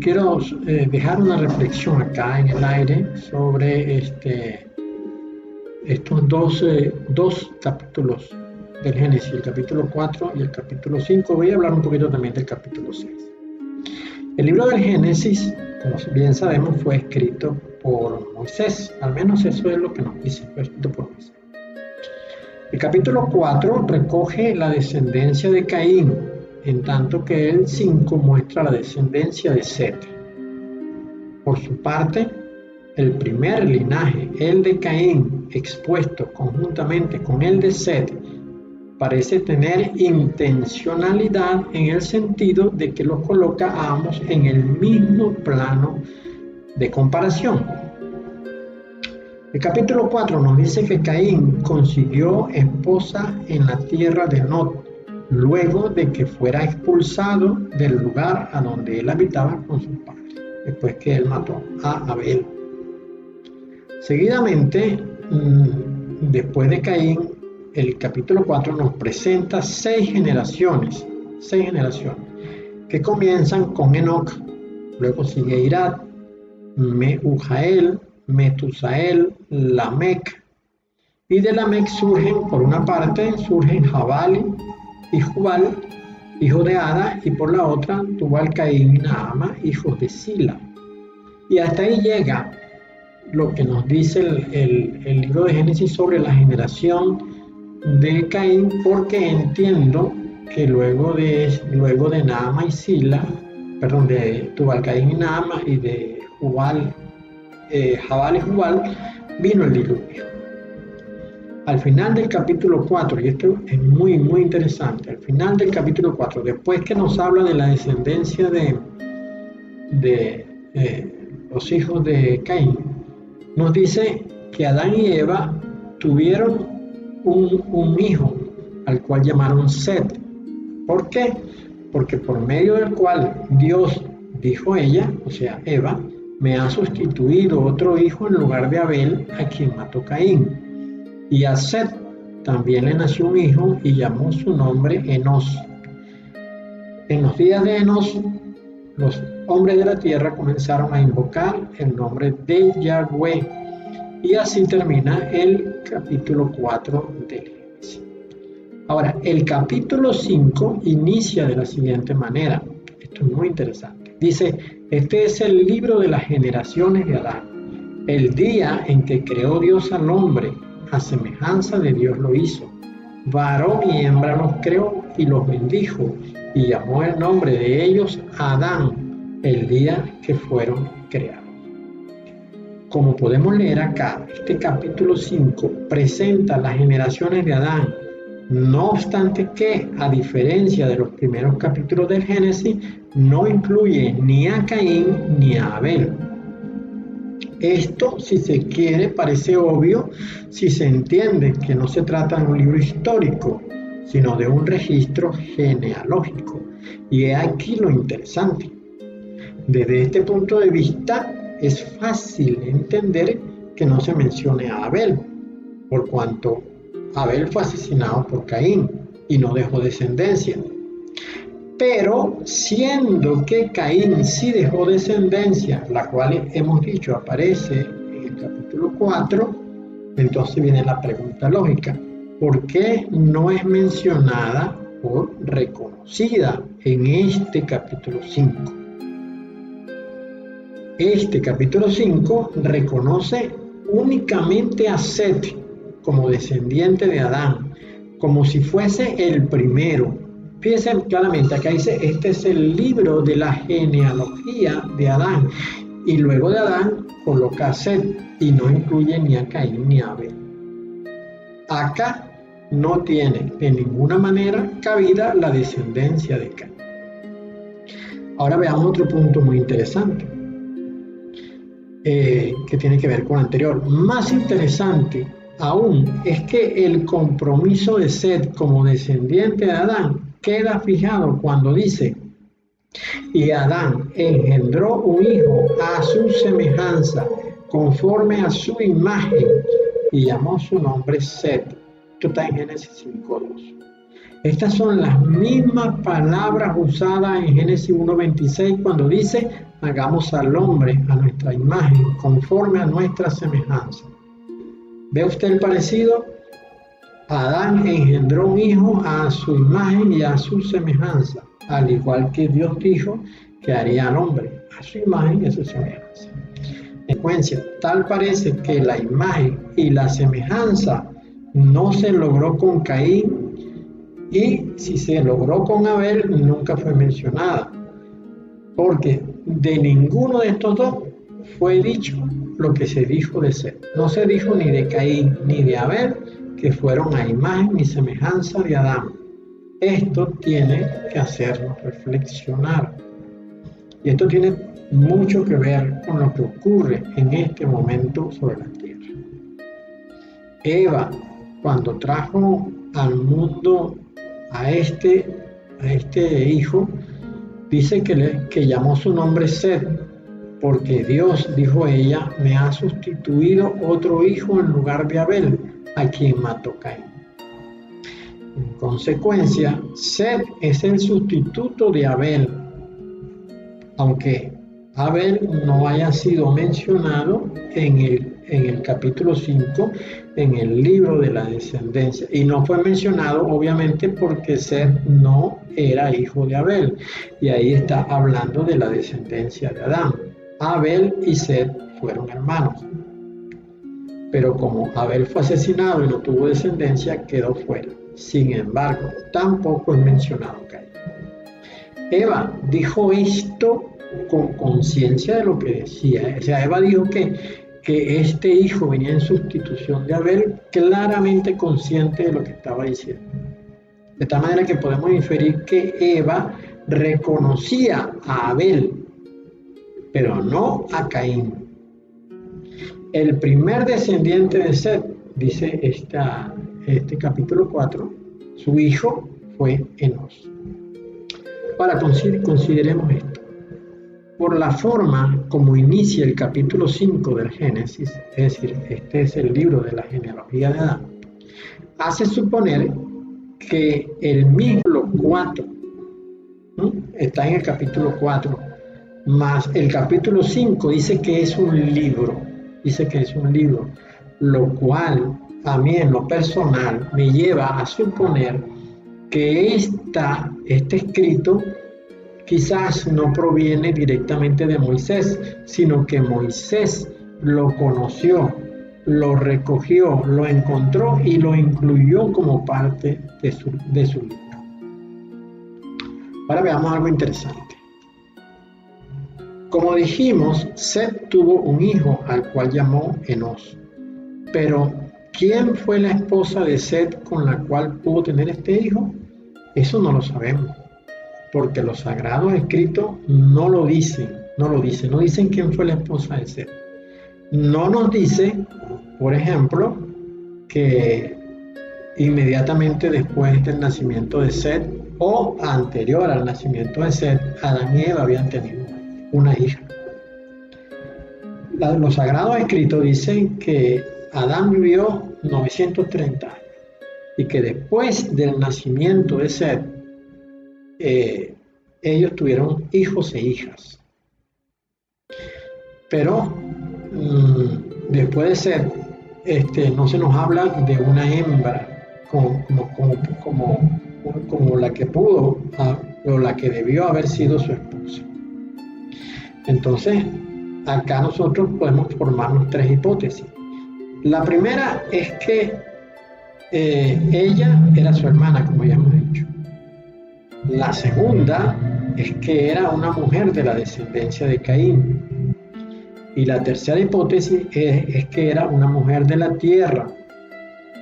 Quiero dejar una reflexión acá en el aire sobre estos dos capítulos del Génesis, el capítulo 4 y el capítulo 5. Voy a hablar un poquito también del capítulo 6. El libro del Génesis, como bien sabemos, fue escrito por Moisés, al menos eso es lo que nos dice, fue escrito por Moisés. El capítulo 4 recoge la descendencia de Caín, en tanto que el 5 muestra la descendencia de Set. Por su parte, el primer linaje, el de Caín, expuesto conjuntamente con el de Set, parece tener intencionalidad en el sentido de que los coloca a ambos en el mismo plano de comparación. El capítulo 4 nos dice que Caín consiguió esposa en la tierra de Nod, luego de que fuera expulsado del lugar a donde él habitaba con sus padres, después que él mató a Abel. Seguidamente, después de Caín, el capítulo 4 nos presenta seis generaciones, que comienzan con Enoc, luego sigue Irad, Mehujael, Metusael, Lamec, y de Lamec surgen Jabal y Jubal, hijo de Ada, y por la otra Tubal, Caín y Naama, hijos de Sila. Y hasta ahí llega lo que nos dice el libro de Génesis sobre la generación de Caín, porque entiendo que luego de Naama y Sila, de Tubal, Caín y Naama, y de Jabal y Jubal, vino el diluvio. Al final del capítulo 4, y esto es muy interesante, al final del capítulo 4, después que nos habla de la descendencia de los hijos de Caín, nos dice que Adán y Eva tuvieron un hijo al cual llamaron Set. ¿Por qué? Porque por medio del cual Dios dijo ella, o sea Eva, me ha sustituido otro hijo en lugar de Abel, a quien mató Caín. Y a Set también le nació un hijo y llamó su nombre Enos. En los días de Enos, los hombres de la tierra comenzaron a invocar el nombre de Yahweh. Y así termina el capítulo 4 del Génesis. Ahora, el capítulo 5 inicia de la siguiente manera. Esto es muy interesante. Dice, este es el libro de las generaciones de Adán. El día en que creó Dios al hombre, a semejanza de Dios lo hizo. Varón y hembra los creó y los bendijo, y llamó el nombre de ellos Adán, el día que fueron creados. Como podemos leer acá, este capítulo 5 presenta las generaciones de Adán, no obstante que, a diferencia de los primeros capítulos del Génesis, no incluye ni a Caín ni a Abel. Esto, si se quiere, parece obvio si se entiende que no se trata de un libro histórico, sino de un registro genealógico. Y he aquí lo interesante. Desde este punto de vista, es fácil entender que no se mencione a Abel, por cuanto Abel fue asesinado por Caín y no dejó descendencia. Pero siendo que Caín sí dejó descendencia, la cual hemos dicho aparece en el capítulo 4, entonces viene la pregunta lógica: ¿por qué no es mencionada o reconocida en este capítulo 5? Este capítulo 5 reconoce únicamente a Set como descendiente de Adán, como si fuese el primero. Fíjense claramente, acá dice, este es el libro de la genealogía de Adán, y luego de Adán coloca a Set, y no incluye ni a Caín ni a Abel. Acá no tiene de ninguna manera cabida la descendencia de Caín. Ahora veamos otro punto muy interesante, que tiene que ver con el anterior. Más interesante aún es que el compromiso de Set como descendiente de Adán queda fijado cuando dice, y Adán engendró un hijo a su semejanza, conforme a su imagen, y llamó su nombre Set. Esto está en Génesis 5:2. Estas son las mismas palabras usadas en Génesis 1:26 cuando dice: hagamos al hombre a nuestra imagen, conforme a nuestra semejanza. ¿Ve usted el parecido? Adán engendró un hijo a su imagen y a su semejanza, al igual que Dios dijo que haría al hombre a su imagen y a su semejanza. En consecuencia, tal parece que la imagen y la semejanza no se logró con Caín, y si se logró con Abel nunca fue mencionada, porque de ninguno de estos dos fue dicho lo que se dijo de Set. No se dijo ni de Caín ni de Abel que fueron a imagen y semejanza de Adán. Esto tiene que hacernos reflexionar. Y esto tiene mucho que ver con lo que ocurre en este momento sobre la tierra. Eva, cuando trajo al mundo a este hijo, dice que llamó su nombre Set, porque Dios, dijo ella, me ha sustituido otro hijo en lugar de Abel, a quien mató Caín. En consecuencia, Set es el sustituto de Abel, aunque Abel no haya sido mencionado en el capítulo 5, en el libro de la descendencia. Y no fue mencionado, obviamente, porque Set no era hijo de Abel. Y ahí está hablando de la descendencia de Adán. Abel y Set fueron hermanos. Pero como Abel fue asesinado y no tuvo descendencia, quedó fuera. Sin embargo, tampoco es mencionado Caín. Eva dijo esto con conciencia de lo que decía. O sea, Eva dijo que este hijo venía en sustitución de Abel, claramente consciente de lo que estaba diciendo. De tal manera que podemos inferir que Eva reconocía a Abel, pero no a Caín. El primer descendiente de Set, dice este capítulo 4, su hijo fue Enos. Ahora consideremos esto. Por la forma como inicia el capítulo 5 del Génesis, es decir, este es el libro de la genealogía de Adán, hace suponer que el mismo 4 está en el capítulo 4, más el capítulo 5 dice que es un libro, lo cual a mí en lo personal me lleva a suponer que este escrito quizás no proviene directamente de Moisés, sino que Moisés lo conoció, lo recogió, lo encontró y lo incluyó como parte de su libro. Ahora veamos algo interesante. Como dijimos, Set tuvo un hijo al cual llamó Enos. Pero, ¿quién fue la esposa de Set con la cual pudo tener este hijo? Eso no lo sabemos, porque los sagrados escritos no lo dicen quién fue la esposa de Set. No nos dice, por ejemplo, que inmediatamente después del nacimiento de Set o anterior al nacimiento de Set, Adán y Eva habían tenido una hija. Los sagrados escritos dicen que Adán vivió 930 años y que después del nacimiento de Set, ellos tuvieron hijos e hijas. Pero después de Set, no se nos habla de una hembra como la que pudo o la que debió haber sido su esposa. Entonces, acá nosotros podemos formarnos tres hipótesis. La primera es que ella era su hermana, como ya hemos dicho. La segunda es que era una mujer de la descendencia de Caín. Y la tercera hipótesis es que era una mujer de la tierra,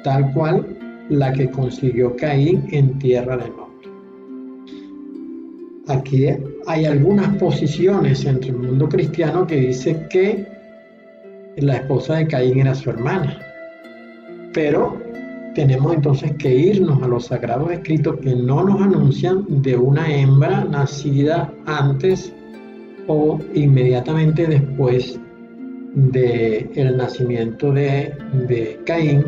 tal cual la que consiguió Caín en Tierra del Norte. Aquí hay algunas posiciones entre el mundo cristiano que dice que la esposa de Caín era su hermana. Pero tenemos entonces que irnos a los sagrados escritos que no nos anuncian de una hembra nacida antes o inmediatamente después del nacimiento de Caín,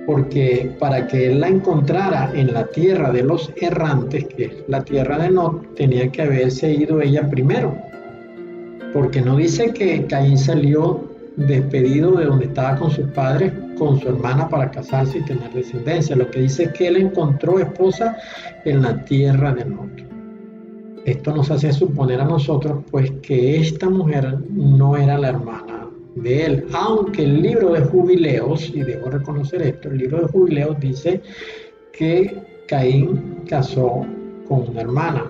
porque para que él la encontrara en la tierra de los errantes, que es la tierra de Nod, tenía que haberse ido ella primero, porque no dice que Caín salió despedido de donde estaba con sus padres, con su hermana para casarse y tener descendencia. Lo que dice es que él encontró esposa en la tierra de Nod. Esto nos hace suponer a nosotros pues que esta mujer no era la hermana de él, aunque el libro de Jubileos, y debo reconocer esto, el libro de Jubileos dice que Caín casó con una hermana,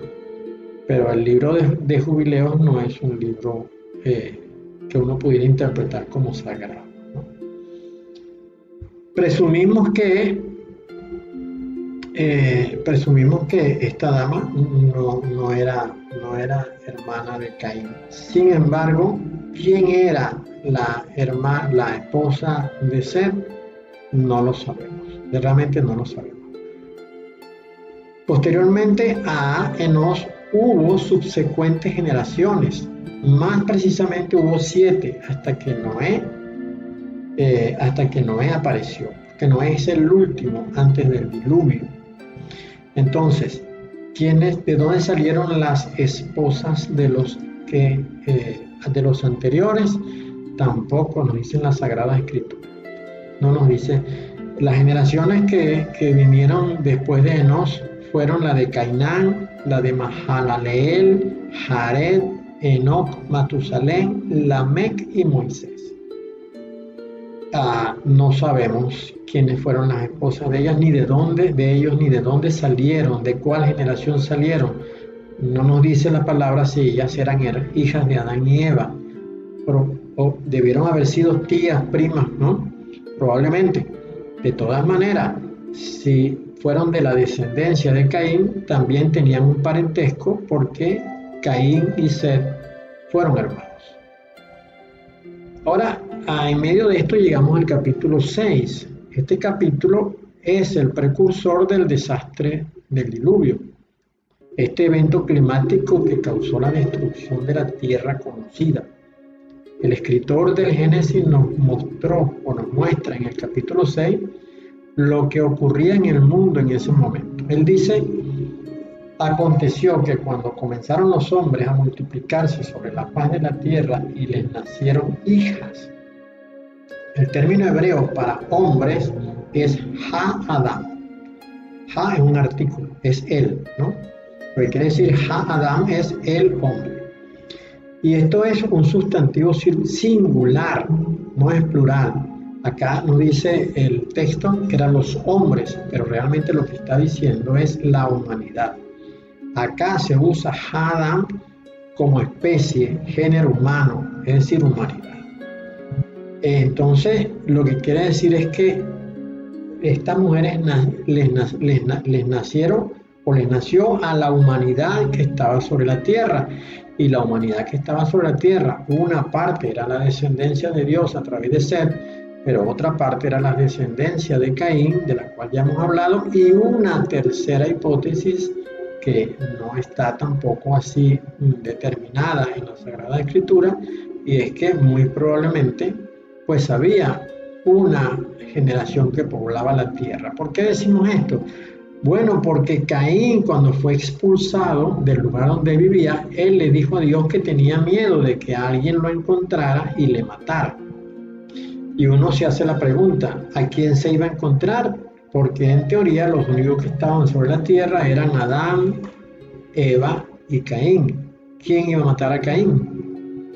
pero el libro de Jubileos no es un libro que uno pudiera interpretar como sagrado, ¿no? Presumimos que esta dama no era hermana de Caín. Sin embargo, ¿quién era la esposa de Set? No lo sabemos, realmente no lo sabemos. Posteriormente a Enos hubo subsecuentes generaciones, más precisamente hubo 7 hasta que Noé apareció, que Noé es el último antes del diluvio. Entonces, ¿de dónde salieron las esposas de los anteriores? Tampoco nos dicen la Sagrada Escritura. No nos dice. Las generaciones que vinieron después de Enos fueron la de Cainán, la de Mahalaleel, Jared, Enoc, Matusalén, Lamec y Moisés. No sabemos quiénes fueron las esposas de ellos, ni de dónde salieron, de cuál generación salieron. No nos dice la palabra si ellas eran hijas de Adán y Eva, o debieron haber sido tías, primas, ¿no? Probablemente. De todas maneras, si fueron de la descendencia de Caín, también tenían un parentesco porque Caín y Set fueron hermanos. Ahora, en medio de esto llegamos al capítulo 6. Este capítulo es el precursor del desastre del diluvio. Este evento climático que causó la destrucción de la tierra conocida. El escritor del Génesis nos muestra en el capítulo 6 lo que ocurría en el mundo en ese momento. Él dice: aconteció que cuando comenzaron los hombres a multiplicarse sobre la faz de la tierra y les nacieron hijas. El término hebreo para hombres es Ha-Adam. Ha es un artículo, es él, ¿no? Lo que quiere decir Ha-Adam es el hombre. Y esto es un sustantivo singular, no es plural. Acá nos dice el texto que eran los hombres, pero realmente lo que está diciendo es la humanidad. Acá se usa Adam como especie, género humano, es decir, humanidad. Entonces, lo que quiere decir es que estas mujeres les nació a la humanidad que estaba sobre la tierra. Y la humanidad que estaba sobre la tierra, una parte era la descendencia de Dios a través de Set, pero otra parte era la descendencia de Caín, de la cual ya hemos hablado, y una tercera hipótesis que no está tampoco así determinada en la Sagrada Escritura, y es que muy probablemente pues había una generación que poblaba la tierra. ¿Por qué decimos esto? Bueno, porque Caín, cuando fue expulsado del lugar donde vivía, él le dijo a Dios que tenía miedo de que alguien lo encontrara y le matara. Y uno se hace la pregunta, ¿a quién se iba a encontrar? Porque en teoría los únicos que estaban sobre la tierra eran Adán, Eva y Caín. ¿Quién iba a matar a Caín?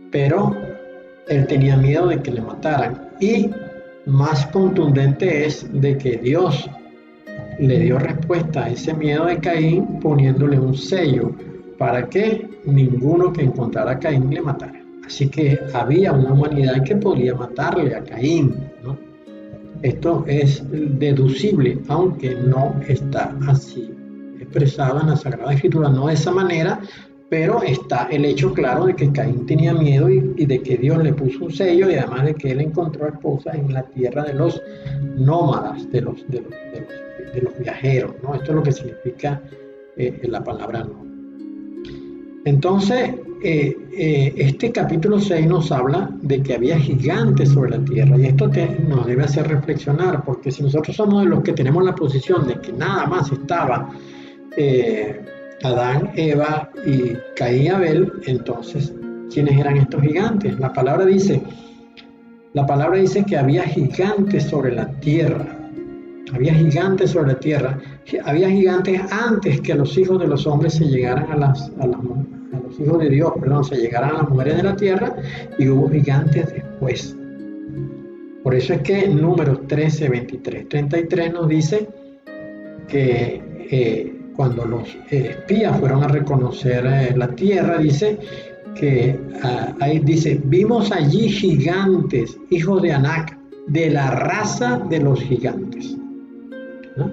Pero él tenía miedo de que le mataran. Y más contundente es de que Dios le dio respuesta a ese miedo de Caín poniéndole un sello para que ninguno que encontrara a Caín le matara. Así que había una humanidad que podía matarle a Caín, ¿no? Esto es deducible, aunque no está así expresado en la Sagrada Escritura, no de esa manera, pero está el hecho claro de que Caín tenía miedo y de que Dios le puso un sello, y además de que él encontró esposa en la tierra de los nómadas, de los viajeros, ¿no? Esto es lo que significa la palabra no. Entonces, este capítulo 6 nos habla de que había gigantes sobre la tierra, y esto nos debe hacer reflexionar, porque si nosotros somos de los que tenemos la posición de que nada más estaba Adán, Eva y Caín y Abel, entonces ¿quiénes eran estos gigantes? La palabra dice que había gigantes sobre la tierra. Había gigantes sobre la tierra. Había gigantes antes que los hijos de los hombres se llegaran a los hijos de Dios, se llegaran a las mujeres de la tierra, y hubo gigantes después. Por eso es que en Números 13, 23, 33 nos dice que cuando los espías fueron a reconocer la tierra, dice que ahí dice: vimos allí gigantes, hijos de Anac, de la raza de los gigantes. ¿No?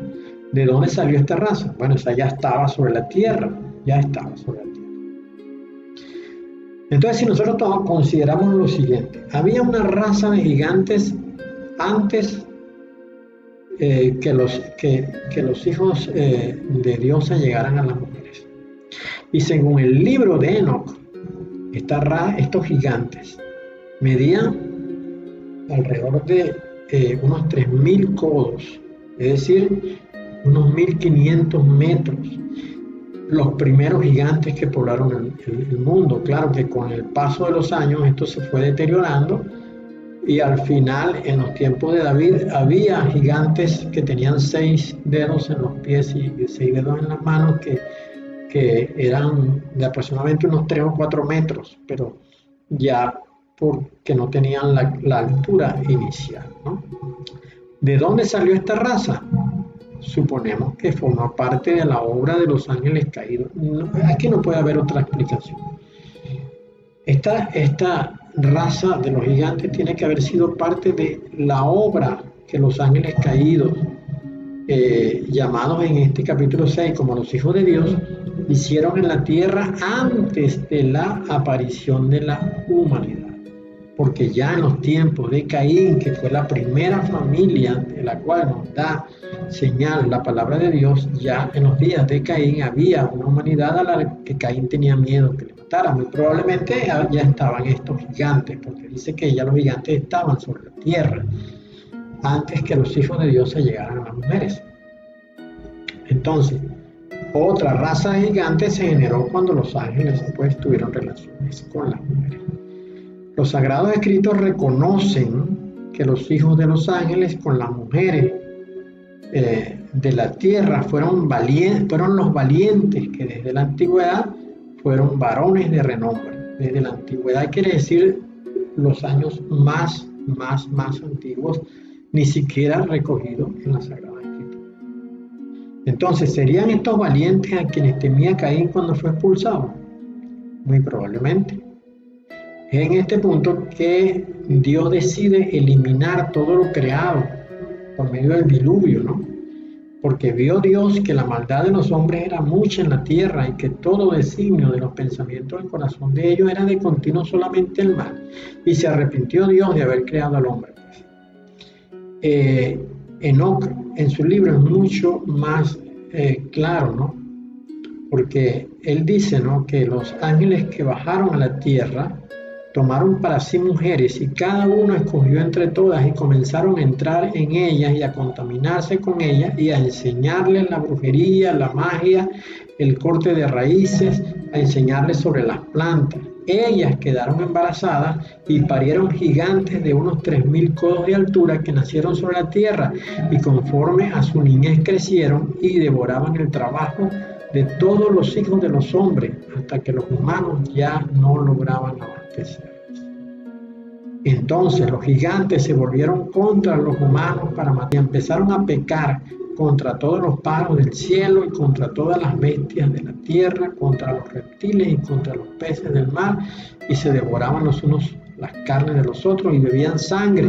¿De dónde salió esta raza? Bueno, esa ya estaba sobre la tierra, Entonces, si nosotros consideramos lo siguiente: había una raza de gigantes antes que los hijos de Dios se llegaran a las mujeres. Y según el libro de Enoc, estos gigantes medían alrededor de unos 3.000 codos, es decir, unos 1.500 metros. Los primeros gigantes que poblaron el mundo. Claro que con el paso de los años esto se fue deteriorando, y al final, en los tiempos de David, había gigantes que tenían 6 dedos en los pies y 6 dedos en las manos, que eran de aproximadamente unos 3 o 4 metros, pero ya porque no tenían la altura inicial, ¿no? ¿De dónde salió esta raza? Suponemos que formó parte de la obra de los ángeles caídos. Aquí no puede haber otra explicación. Esta raza de los gigantes tiene que haber sido parte de la obra que los ángeles caídos, llamados en este capítulo 6 como los hijos de Dios, hicieron en la tierra antes de la aparición de la humanidad. Porque ya en los tiempos de Caín, que fue la primera familia de la cual nos da señal la palabra de Dios, ya en los días de Caín había una humanidad a la que Caín tenía miedo que le matara. Muy probablemente ya estaban estos gigantes, porque dice que ya los gigantes estaban sobre la tierra antes que los hijos de Dios se llegaran a las mujeres. Entonces, otra raza de gigantes se generó cuando los ángeles pues tuvieron relaciones con las mujeres. Los sagrados escritos reconocen que los hijos de los ángeles con las mujeres de la tierra fueron los valientes que desde la antigüedad fueron varones de renombre. Desde la antigüedad quiere decir los años más antiguos, ni siquiera recogidos en la Sagrada Escritura. Entonces, ¿serían estos valientes a quienes temía Caín cuando fue expulsado? Muy probablemente. Es en este punto que Dios decide eliminar todo lo creado por medio del diluvio, ¿no? Porque vio Dios que la maldad de los hombres era mucha en la tierra, y que todo designio de los pensamientos del corazón de ellos era de continuo solamente el mal. Y se arrepintió Dios de haber creado al hombre. Enoc en su libro es mucho más claro, ¿no? Porque él dice, ¿no?, que los ángeles que bajaron a la tierra tomaron para sí mujeres, y cada uno escogió entre todas, y comenzaron a entrar en ellas y a contaminarse con ellas, y a enseñarles la brujería, la magia, el corte de raíces, a enseñarles sobre las plantas. Ellas quedaron embarazadas y parieron gigantes de unos 3.000 codos de altura, que nacieron sobre la tierra, y conforme a su niñez crecieron y devoraban el trabajo de todos los hijos de los hombres, hasta que los humanos ya no lograban abastecerlos. Entonces los gigantes se volvieron contra los humanos para matar, y empezaron a pecar contra todos los pájaros del cielo, y contra todas las bestias de la tierra, contra los reptiles y contra los peces del mar, y se devoraban los unos las carnes de los otros y bebían sangre.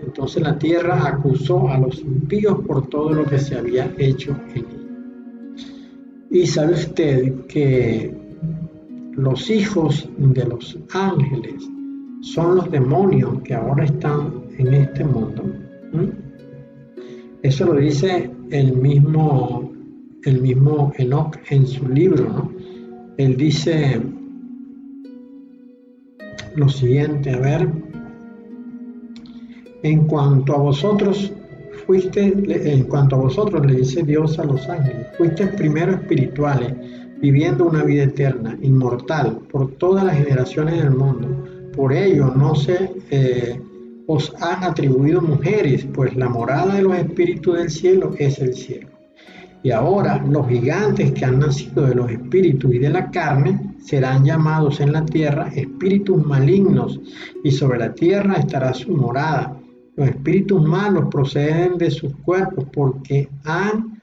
Entonces la tierra acusó a los impíos por todo lo que se había hecho en ella. Y sabe usted que los hijos de los ángeles son los demonios que ahora están en este mundo. Eso lo dice el mismo Enoc en su libro, ¿no? Él dice lo siguiente, a ver, en cuanto a vosotros le dice Dios a los ángeles, fuisteis primero espirituales, viviendo una vida eterna, inmortal, por todas las generaciones del mundo. Por ello no se os han atribuido mujeres, pues la morada de los espíritus del cielo es el cielo. Y ahora los gigantes que han nacido de los espíritus y de la carne serán llamados en la tierra espíritus malignos, y sobre la tierra estará su morada. Los espíritus malos proceden de sus cuerpos porque han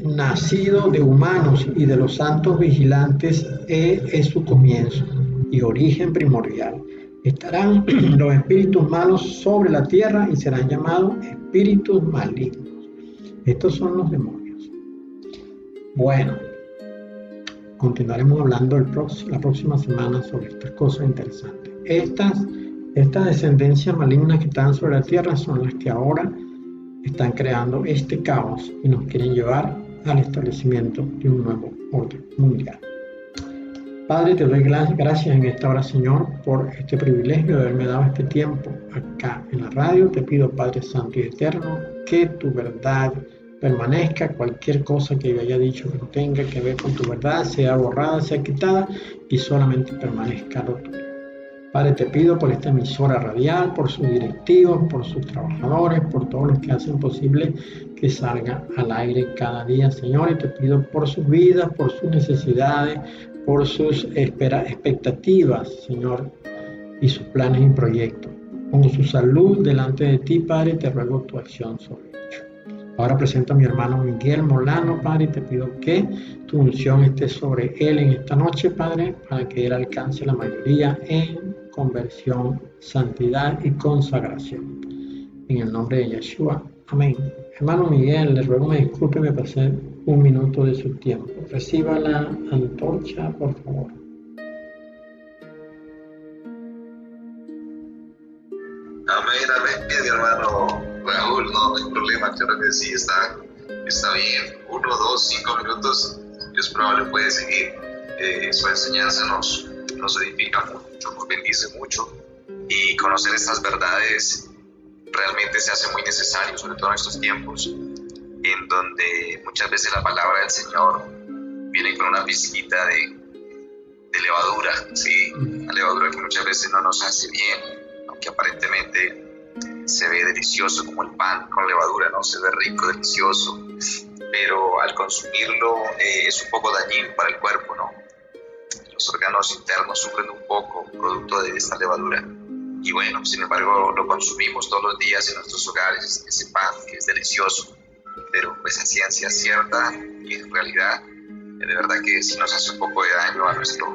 nacido de humanos, y de los santos vigilantes es su comienzo y origen primordial. Estarán los espíritus malos sobre la tierra y serán llamados espíritus malignos. Estos son los demonios. Bueno, continuaremos hablando la próxima semana sobre estas cosas interesantes. Estas descendencias malignas que están sobre la tierra son las que ahora están creando este caos y nos quieren llevar al establecimiento de un nuevo orden mundial. Padre, te doy gracias en esta hora, Señor, por este privilegio de haberme dado este tiempo acá en la radio. Te pido, Padre Santo y Eterno, que tu verdad permanezca. Cualquier cosa que yo haya dicho que no tenga que ver con tu verdad sea borrada, sea quitada y solamente permanezca lo tuyo. Padre, te pido por esta emisora radial, por sus directivos, por sus trabajadores, por todos los que hacen posible que salga al aire cada día, Señor, y te pido por sus vidas, por sus necesidades, por sus expectativas, Señor, y sus planes y proyectos. Pongo su salud delante de ti, Padre, y te ruego tu acción sobre ello. Ahora presento a mi hermano Miguel Molano, Padre, y te pido que tu unción esté sobre él en esta noche, Padre, para que él alcance la mayoría en conversión, santidad y consagración. En el nombre de Yeshua. Amén. Hermano Miguel, le ruego me disculpe, me pasé un minuto de su tiempo. Reciba la antorcha, por favor. Amén, amén, mi hermano Raúl, no hay problema, claro que sí, está bien. 1, 2, 5 minutos, es probable puede seguir. Su enseñanza nos edifica mucho, nos bendice mucho, y conocer estas verdades realmente se hace muy necesario, sobre todo en estos tiempos en donde muchas veces la palabra del Señor viene con una pizquita de levadura, ¿sí? Una levadura que muchas veces no nos hace bien, aunque aparentemente se ve delicioso como el pan con levadura, ¿no? Se ve rico, delicioso, pero al consumirlo es un poco dañino para el cuerpo, ¿no? Los órganos internos sufren un poco producto de esta levadura. Y bueno, sin embargo, lo consumimos todos los días en nuestros hogares, ese pan que es delicioso, pero pues a ciencia cierta y en realidad, de verdad que sí nos hace un poco de daño a nuestro